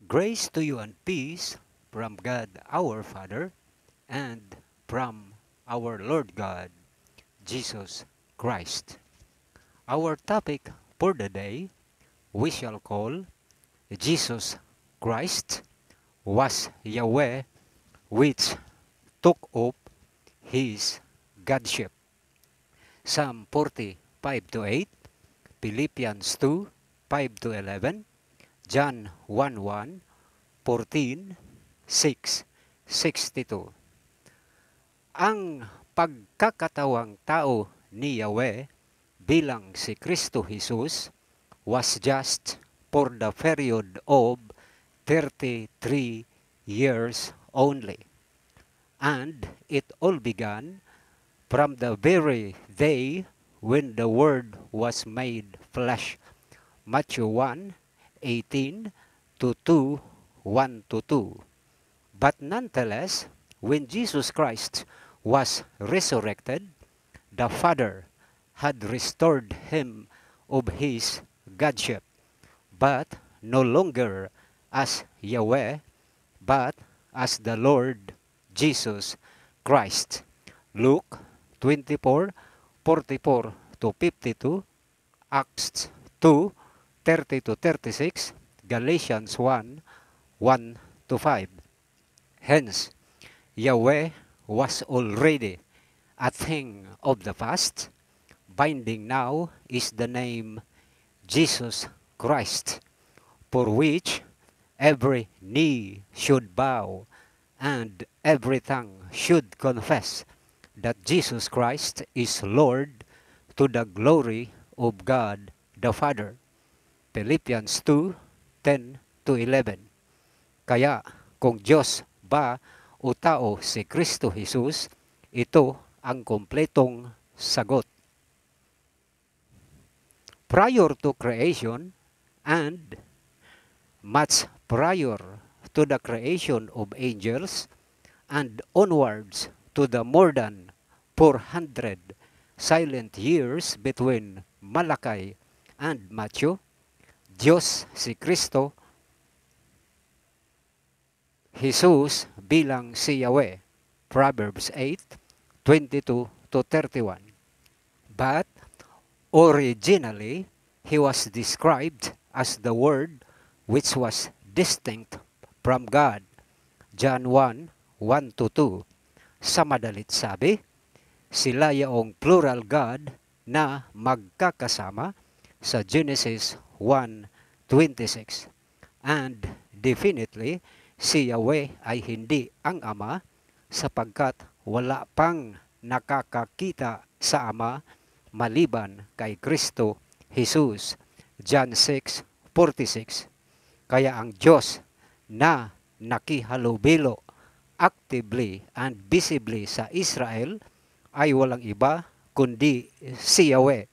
Grace to you and peace from God our Father and from our Lord God, Jesus Christ. Our topic for the day we shall call Jesus Christ was Yahweh which took up his Godship. Psalm 45 to 8, Philippians 2, 5 to 11, John 1, 1, 14, 6, 62. Ang pagkakatawang tao ni Yahweh bilang si Kristo Jesus was just for the period of 33 years only. And it all began from the very day when the Word was made flesh. Matthew 1:18 to 2, 1 to 2. But nonetheless, when Jesus Christ was resurrected, the Father had restored him of his Godship, but no longer as Yahweh, but as the Lord Jesus Christ. Luke 24:44 to 52, Acts 2:30 to 36, Galatians 1:1 to 5. Hence, Yahweh was already a thing of the past. Binding now is the name Jesus Christ, for which every knee should bow and every tongue should confess that Jesus Christ is Lord, to the glory of God the Father. Philippians 2:10 to 11. Kaya kung Diyos ba o tao si Kristo Jesus, ito ang kompletong sagot. Prior to creation and much prior to the creation of angels and onwards to the more than 400 silent years between Malachi and Matthew, Diyos si Kristo Jesus bilang si Yahweh. Proverbs 8:22 to 31. But originally, he was described as the Word which was distinct from God. John 1:1 to 2. Sa madalit sabi, sila yaong plural God na magkakasama sa Genesis 1:26. And definitely, si Yahweh ay hindi ang Ama sapagkat wala pang nakakakita sa Ama maliban kay Kristo Jesus. John 6:46. Kaya ang Diyos na nakihalubilo actively and visibly sa Israel ay walang iba kundi si Yahweh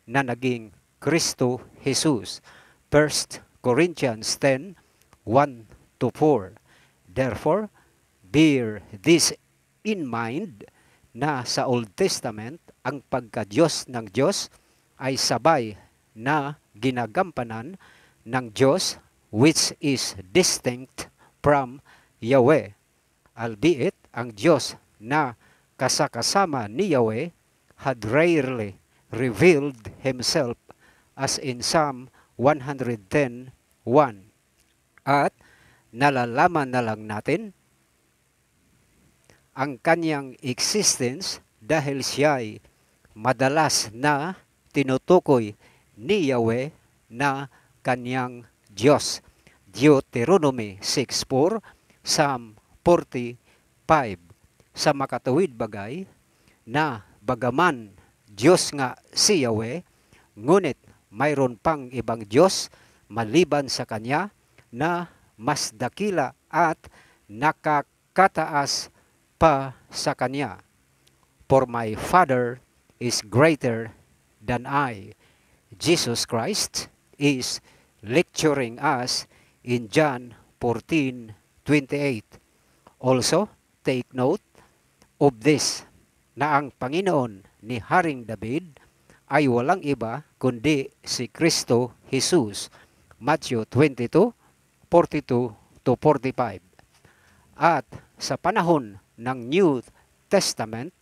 na naging Kristo Jesus. 1 Corinthians 10:1 to 4. Therefore, bear this in mind na sa Old Testament ang pagka-Diyos ng Diyos ay sabay na ginagampanan ng Diyos which is distinct from Yahweh. Albeit ang Diyos na kasakasama ni Yahweh had rarely revealed himself as in Psalm 110:1. At nalalaman na lang natin ang kanyang existence dahil siya'y madalas na tinutukoy ni Yahweh na kanyang Diyos. Deuteronomy 6:4, Psalm 45. Sa makatuwid bagay na bagaman Diyos nga si Yahweh, ngunit mayroon pang ibang Diyos maliban sa Kanya na mas dakila at nakakataas pa sa Kanya. For my Father is greater than I. Jesus Christ is lecturing us in John 14:28. Also, take note of this, na ang Panginoon ni Haring David ay walang iba kundi si Kristo Jesus. Matthew 22 42 to 45. At sa panahon ng New Testament,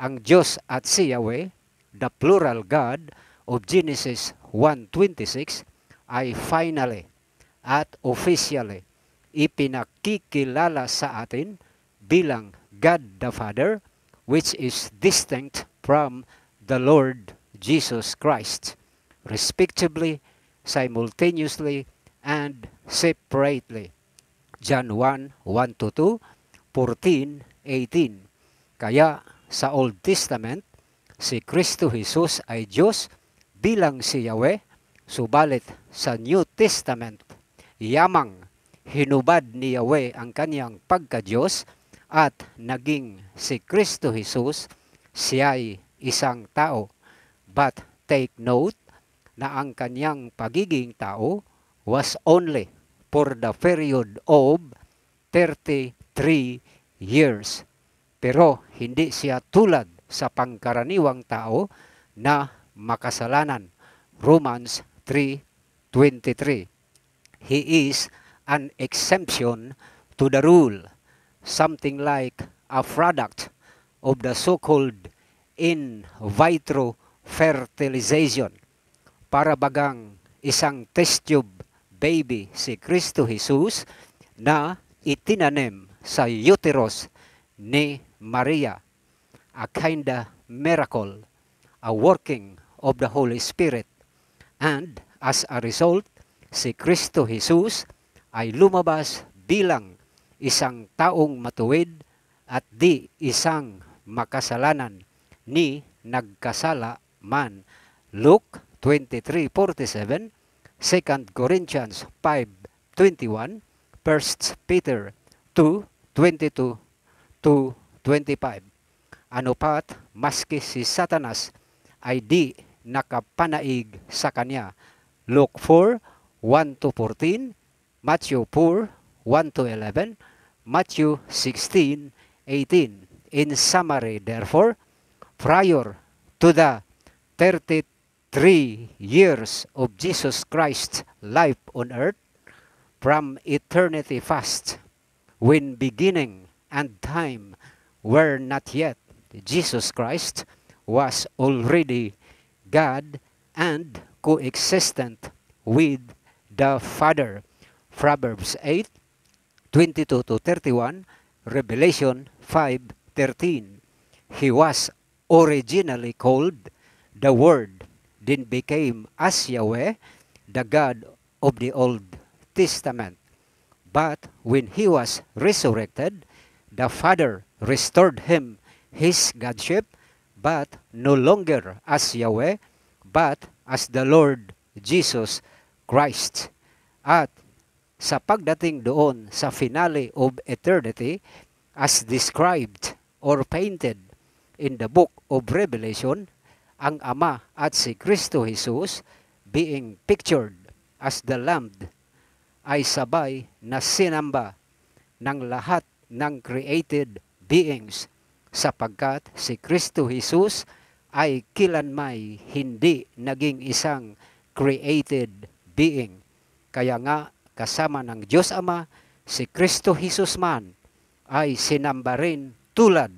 ang Diyos at si Yahweh, the plural God of Genesis 1:26, ay finally at officially ipinakikilala sa atin bilang God the Father, which is distinct from the Lord Jesus Christ, respectively, simultaneously, and separately. John 1:1-2, 14:18. Kaya sa Old Testament, si Kristo Jesus ay Diyos bilang si Yahweh, subalit sa New Testament, yamang hinubad ni Yahweh ang kanyang pagka-Diyos at naging si Kristo Jesus, siya'y isang tao. But take note na ang kanyang pagiging tao was only for the period of 33 years. Pero hindi siya tulad sa pangkaraniwang tao na makasalanan. Romans 3:23. He is an exemption to the rule, something like a product of the so-called in vitro fertilization. Para bagang isang test tube baby si Kristo Jesus na itinanim sa uterus ni Maria, a kinda miracle, a working of the Holy Spirit. And as a result, si Kristo Jesus ay lumabas bilang isang taong matuwid at di isang makasalanan ni nagkasala man. Luke 23:47, 2 Corinthians 5:21, 1 Peter 2:22-25. Ano pat, maski si Satanas ay di nakapanaig sa kanya. Luke 4:1-14, Matthew 4:1-11, Matthew 16:18. In summary, therefore, prior to the 33 years of Jesus Christ's life on earth, from eternity past, when beginning and time were not yet, Jesus Christ was already God and coexistent with the Father. Proverbs 8:22-31, Revelation 5:13. He was originally called the Word, then became as Yahweh, the God of the Old Testament. But when he was resurrected, the Father restored him his Godship, but no longer as Yahweh, but as the Lord Jesus Christ. At sa pagdating doon sa finale of eternity, as described or painted in the book of Revelation, ang Ama at si Kristo Jesus being pictured as the Lamb ay sabay na sinamba ng lahat ng created beings, sapagkat si Kristo Jesus ay kilanmay hindi naging isang created being. Kaya nga kasama ng Diyos Ama, si Kristo Jesus man ay sinamba rin tulad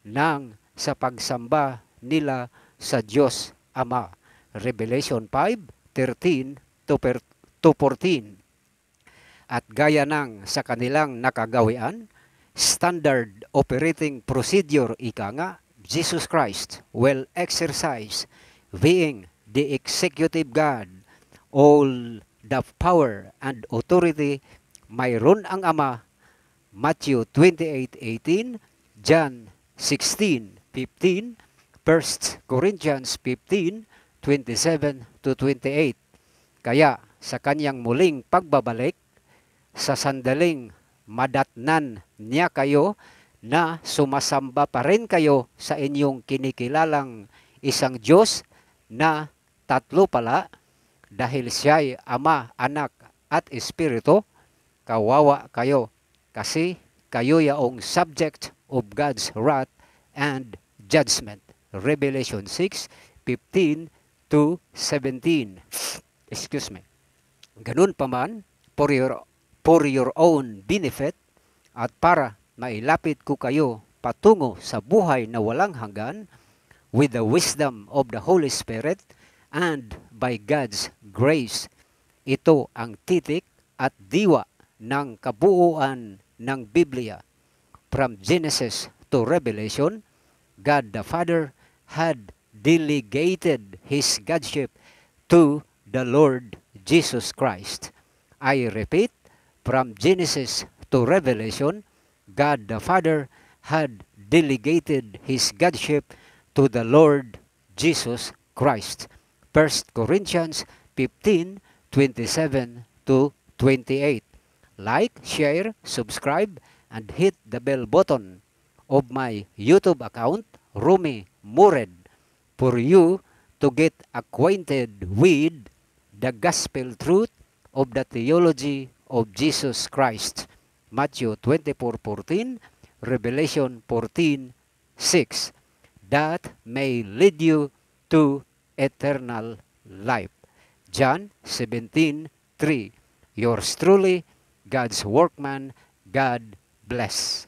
ng sa pagsamba nila sa Diyos Ama. Revelation 5:13-14. At gaya ng sa kanilang nakagawian, standard operating procedure ika nga, Jesus Christ will exercise, being the executive God, all the power and authority mayroon ang Ama. Matthew 28:18, John 16:15, 1 Corinthians 15:27-28. Kaya sa kanyang muling pagbabalik, sa sandaling madatnan niya kayo na sumasamba pa rin kayo sa inyong kinikilalang isang Diyos na tatlo pala, dahil siya'y Ama, Anak at Espiritu, kawawa kayo kasi kayo yaong subject of God's wrath and judgment. Revelation 6:15-17. Excuse me. Ganun pa man, for your for your own benefit at para mailapit ko kayo patungo sa buhay na walang hanggan with the wisdom of the Holy Spirit and by God's grace. Ito ang titik at diwa ng kabuuan ng Biblia. From Genesis to Revelation, God the Father had delegated His Godship to the Lord Jesus Christ. I repeat, from Genesis to Revelation, God the Father had delegated His Godship to the Lord Jesus Christ. 1 Corinthians 15:27 to 28. Like, share, subscribe, and hit the bell button of my YouTube account, Rumi Mured, for you to get acquainted with the gospel truth of the theology of Jesus Christ. Matthew 24:14, Revelation 14:6, that may lead you to eternal life. John 17:3. Yours truly, God's workman. God bless.